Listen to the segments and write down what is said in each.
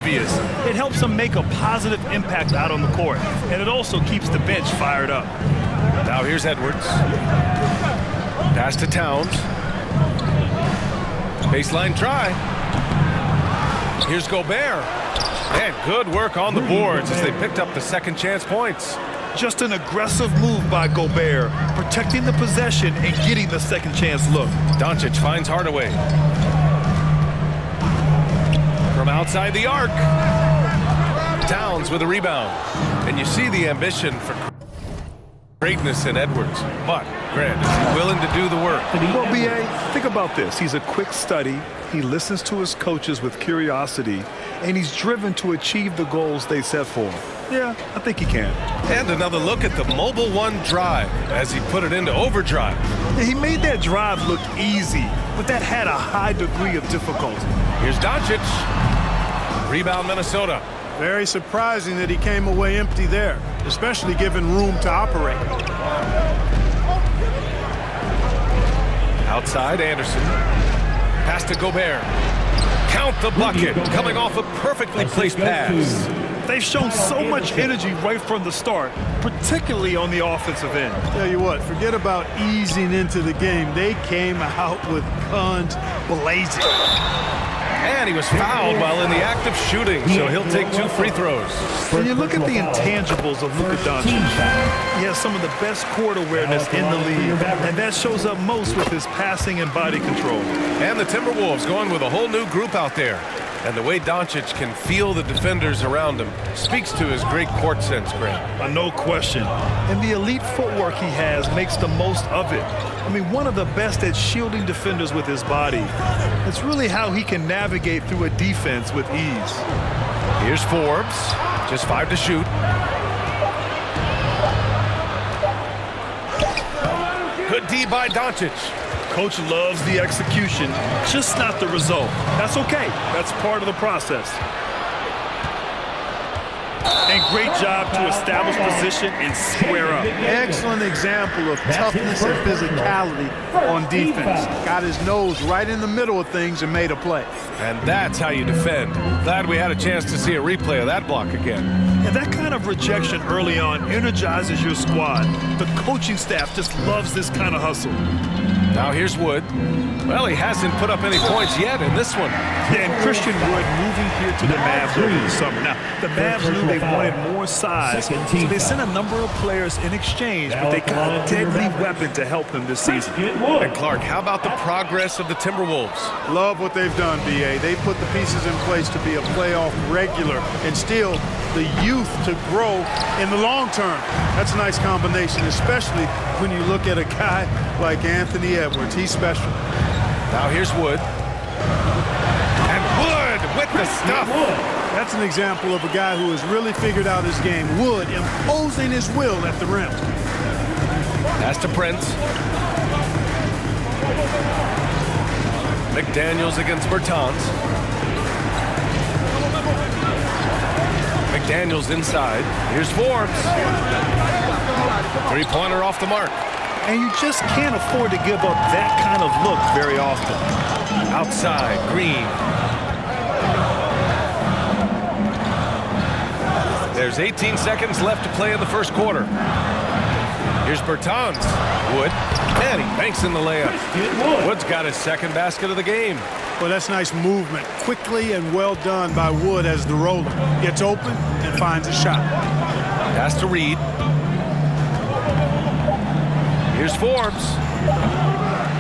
obvious. It helps him make a positive impact out on the court, and it also keeps the bench fired up. Now here's Edwards. Pass to Towns. Baseline try. Here's Gobert. And good work on the boards as they picked up the second chance points. Just an aggressive move by Gobert, protecting the possession and getting the second chance look. Doncic finds Hardaway. From outside the arc. Towns with a rebound. And you see the ambition for greatness in Edwards. But, Grant, is he willing to do the work? Well, B.A., think about this. He's a quick study. He listens to his coaches with curiosity, and he's driven to achieve the goals they set for him. Yeah, I think he can. And another look at the Mobile One drive as he put it into overdrive. Yeah, he made that drive look easy, but that had a high degree of difficulty. Here's Doncic. Rebound, Minnesota. Very surprising that he came away empty there, especially given room to operate. Outside, Anderson. Pass to Gobert. Count the bucket, coming off a perfectly placed pass. They've shown so much energy right from the start, particularly on the offensive end. Tell you what, forget about easing into the game. They came out with guns blazing. And he was fouled while in the act of shooting, so he'll take 2 free throws. When you look at the intangibles of Luka Doncic, he has some of the best court awareness in the league, and that shows up most with his passing and body control. And the Timberwolves going with a whole new group out there. And the way Doncic can feel the defenders around him speaks to his great court sense, Grant. No question. And the elite footwork he has makes the most of it. I mean, one of the best at shielding defenders with his body. It's really how he can navigate through a defense with ease. Here's Forbes. Just 5 to shoot. Good D by Doncic. Coach loves the execution, just not the result. That's okay. That's part of the process. And great job to establish position and square up. Excellent example of toughness and physicality on defense. Got his nose right in the middle of things and made a play. And that's how you defend. Glad we had a chance to see a replay of that block again. And that kind of rejection early on energizes your squad. The coaching staff just loves this kind of hustle. Now here's Wood. Well, he hasn't put up any points yet in this one. Yeah, and Christian Wood moving here to the Mavs over the summer. Now, the Mavs knew they wanted more size, so they sent a number of players in exchange, but they got a deadly weapon to help them this season. And Clark, how about the progress of the Timberwolves? Love what they've done, B.A. They put the pieces in place to be a playoff regular and still the youth to grow in the long term. That's a nice combination, especially when you look at a guy like Anthony Edwards. He's special. Now here's Wood. And Wood with the stuff. That's an example of a guy who has really figured out his game. Wood imposing his will at the rim. Pass to Prince. McDaniels against Bertans. McDaniels inside. Here's Forbes. 3-pointer off the mark. And you just can't afford to give up that kind of look very often. Outside, Green. There's 18 seconds left to play in the first quarter. Here's Bertans. Wood. And he banks in the layup. Wood's got his second basket of the game. Well, that's nice movement. Quickly and well done by Wood as the roller. Gets open and finds a shot. Pass to Reed. Here's Forbes.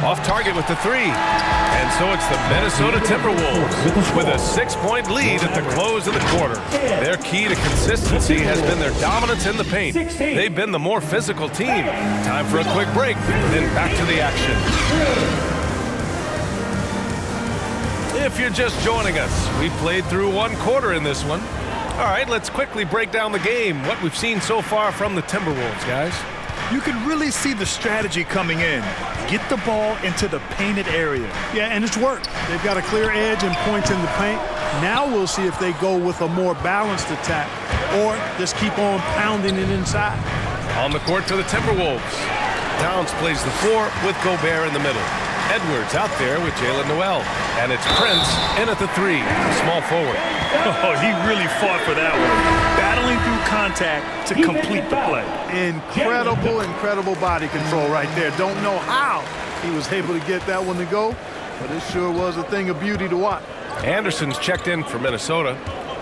Off target with the 3. And so it's the Minnesota Timberwolves with a 6-point lead at the close of the quarter. Their key to consistency has been their dominance in the paint. They've been the more physical team. Time for a quick break, then back to the action. If you're just joining us, we played through 1 quarter in this one. All right, let's quickly break down the game, what we've seen so far from the Timberwolves, guys. You can really see the strategy coming in. Get the ball into the painted area. Yeah, and it's worked. They've got a clear edge and points in the paint. Now we'll see if they go with a more balanced attack or just keep on pounding it inside. On the court to the Timberwolves. Towns plays the 4 with Gobert in the middle. Edwards out there with Jalen Noel. And it's Prince in at the 3, small forward. Oh, he really fought for that one. Battling through contact to complete the play. Incredible body control right there. Don't know how he was able to get that one to go, but it sure was a thing of beauty to watch. Anderson's checked in for Minnesota.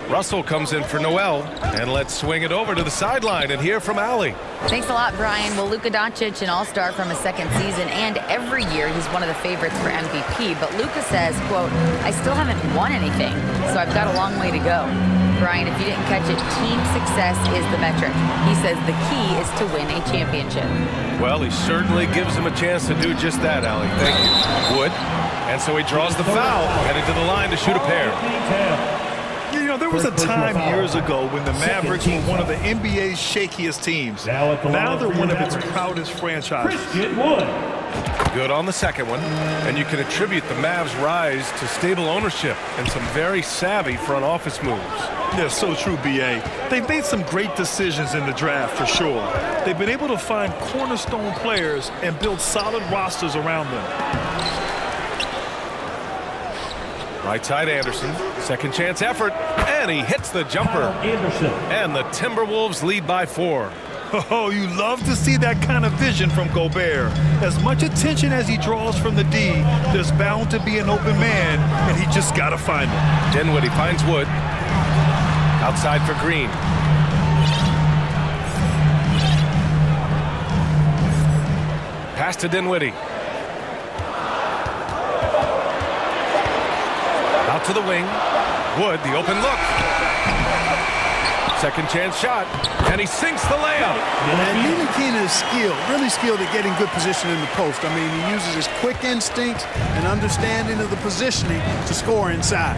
Russell comes in for Noel, and let's swing it over to the sideline and hear from Allie. Thanks a lot, Brian. Well, Luka Doncic, an all-star from his second season, and every year he's one of the favorites for MVP. But Luka says, quote, I still haven't won anything, so I've got a long way to go. Brian, if you didn't catch it, team success is the metric. He says the key is to win a championship. Well, he certainly gives him a chance to do just that, Allie. Thank you. Wood. And so he draws the foul, headed to the line to shoot a pair. You know, there was a time years ago when the Mavericks were one of the NBA's shakiest teams. Now they're one of its proudest franchises. Good on the second one, and you can attribute the Mavs' rise to stable ownership and some very savvy front office moves. They're so true, B.A. They've made some great decisions in the draft, for sure. They've been able to find cornerstone players and build solid rosters around them. Right side Anderson, second chance effort, and he hits the jumper. And the Timberwolves lead by 4. Oh, you love to see that kind of vision from Gobert. As much attention as he draws from the D, there's bound to be an open man, and he just got to find him. Dinwiddie finds Wood. Outside for Green. Pass to Dinwiddie. Out to the wing. Wood, the open look. Second chance shot, and he sinks the layup. And Ntilikina is skilled, really skilled at getting good position in the post. I mean, he uses his quick instinct and understanding of the positioning to score inside.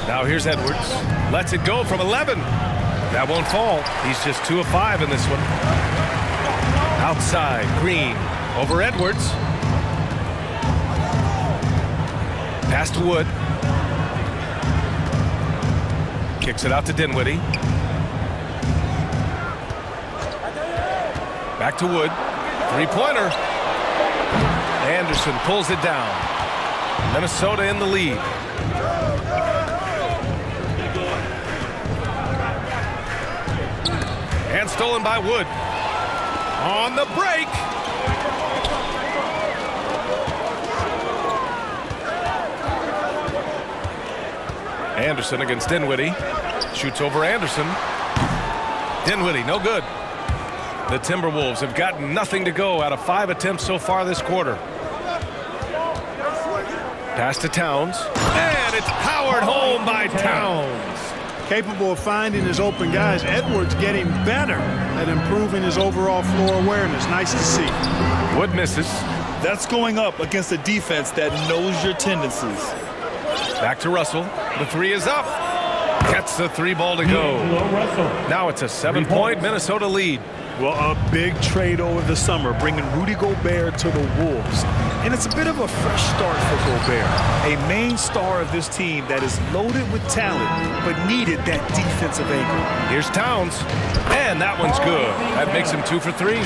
Now here's Edwards. Lets it go from 11. That won't fall. He's just 2 of 5 in this one. Outside, Green over Edwards. Pass to Wood. Kicks it out to Dinwiddie. Back to Wood. Three-pointer. Anderson pulls it down. Minnesota in the lead. And stolen by Wood. On the break. Anderson against Dinwiddie. Shoots over Anderson. Dinwiddie, no good. The Timberwolves have gotten nothing to go out of 5 attempts so far this quarter. Pass to Towns. And it's powered home by Towns. Capable of finding his open guys. Edwards getting better at improving his overall floor awareness. Nice to see. Wood misses. That's going up against a defense that knows your tendencies. Back to Russell. The 3 is up. Gets the 3 ball to go. Now it's a 7-point Minnesota lead. Well, a big trade over the summer, bringing Rudy Gobert to the Wolves. And it's a bit of a fresh start for Gobert, a main star of this team that is loaded with talent, but needed that defensive anchor. Here's Towns, and that one's good. That makes him 2 for 3.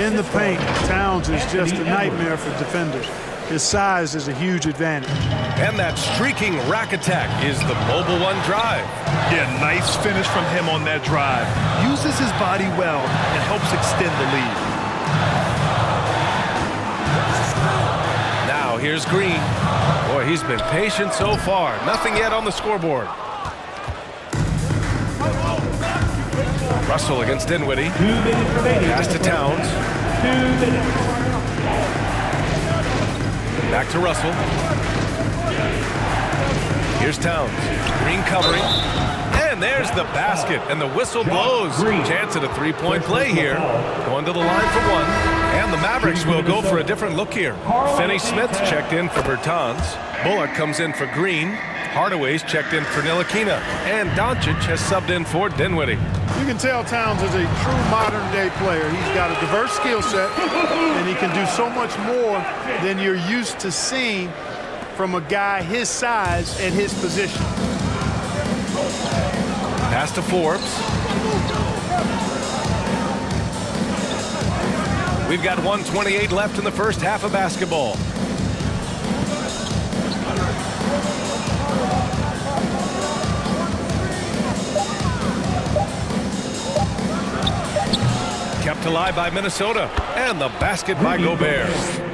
In the paint, Towns is just a nightmare for defenders. His size is a huge advantage. And that streaking rack attack is the Mobile One drive. Yeah, nice finish from him on that drive. Uses his body well and helps extend the lead. Now here's Green. Boy, he's been patient so far. Nothing yet on the scoreboard. Russell against Dinwiddie. Pass to Towns. 2 minutes. Back to Russell. Here's Towns. Green covering. And there's the basket. And the whistle blows. Chance at a 3-point play here. Going to the line for 1. And the Mavericks will go for a different look here. Finney-Smith checked in for Bertans. Bullock comes in for Green. Hardaway's checked in for Ntilikina. And Doncic has subbed in for Dinwiddie. You can tell Towns is a true modern-day player. He's got a diverse skill set, and he can do so much more than you're used to seeing from a guy his size and his position. Pass to Forbes. We've got 1:28 left in the first half of basketball. alive by Minnesota. And the basket by Gobert.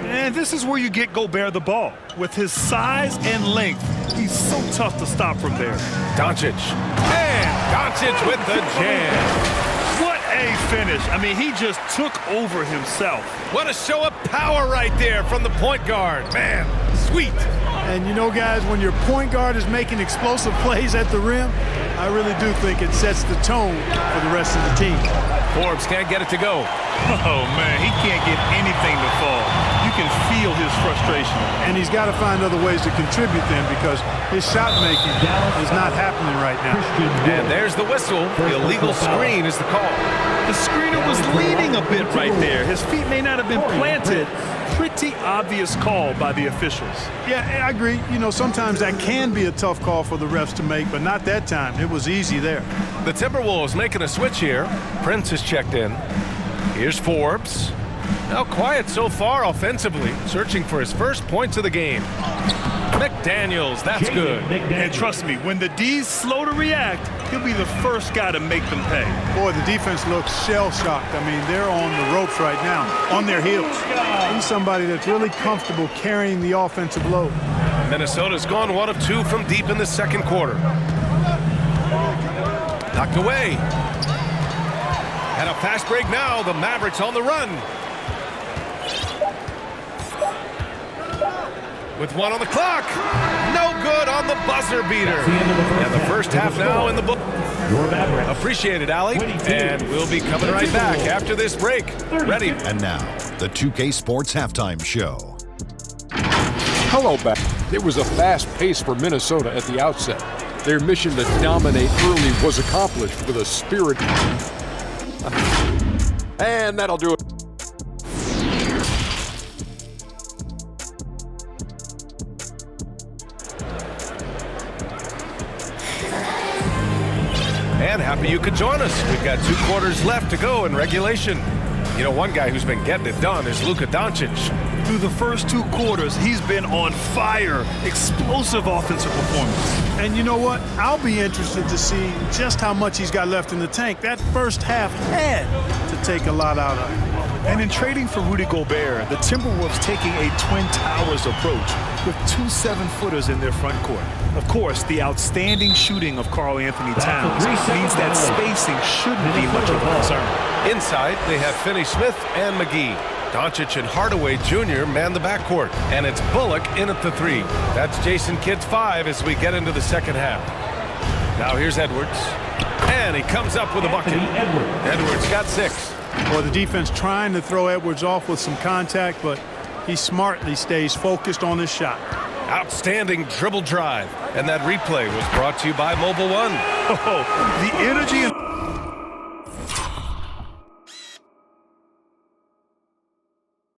And this is where you get Gobert the ball. With his size and length, he's so tough to stop from there. Doncic. And Doncic with the jam. What a finish. I mean, he just took over himself. What a show of power right there from the point guard. Man, sweet. And you know, guys, when your point guard is making explosive plays at the rim, I really do think it sets the tone for the rest of the team. Forbes can't get it to go. Oh, man, he can't get anything to fall. You can feel his frustration. And he's got to find other ways to contribute then, because his shot making is not happening right now. And there's the whistle. The illegal screen is the call. The screener was leaning a bit right there. His feet may not have been planted. Pretty obvious call by the officials. Yeah, I agree. You know, sometimes that can be a tough call for the refs to make, but not that time. It was easy there. The Timberwolves making a switch here. Prince is checked in. Here's Forbes. Now quiet so far offensively, searching for his first points of the game. McDaniels, that's good. And trust me, when the D's slow to react, he'll be the first guy to make them pay. Boy, the defense looks shell-shocked. I mean, they're on the ropes right now, on their heels. He's somebody that's really comfortable carrying the offensive load. Minnesota's gone 1 of 2 from deep in the second quarter. Knocked away. And a fast break now. The Mavericks on the run. With 1 on the clock. No good on the buzzer beater. And the first half now in the book. Appreciate it, Allie. And we'll be coming right back after this break. Ready. And now, the 2K Sports Halftime Show. Hello, back. It was a fast pace for Minnesota at the outset. Their mission to dominate early was accomplished with a spirit. And that'll do it. And happy you could join us. We've got 2 quarters left to go in regulation. You know, one guy who's been getting it done is Luka Doncic. Through the first 2 quarters, he's been on fire. Explosive offensive performance. And you know what? I'll be interested to see just how much he's got left in the tank. That first half had to take a lot out of him. And in trading for Rudy Gobert, the Timberwolves taking a Twin Towers approach with 2 7-footers in their front court. Of course, the outstanding shooting of Karl Anthony Towns means that spacing shouldn't be much of a concern. Inside, they have Finney-Smith and McGee. Doncic and Hardaway Jr. man the backcourt. And it's Bullock in at the 3. That's Jason Kidd's 5 as we get into the second half. Now here's Edwards. And he comes up with a bucket. Edwards got 6. Or the defense trying to throw Edwards off with some contact, but he smartly stays focused on his shot. Outstanding dribble drive. And that replay was brought to you by Mobile One. Oh, the energy and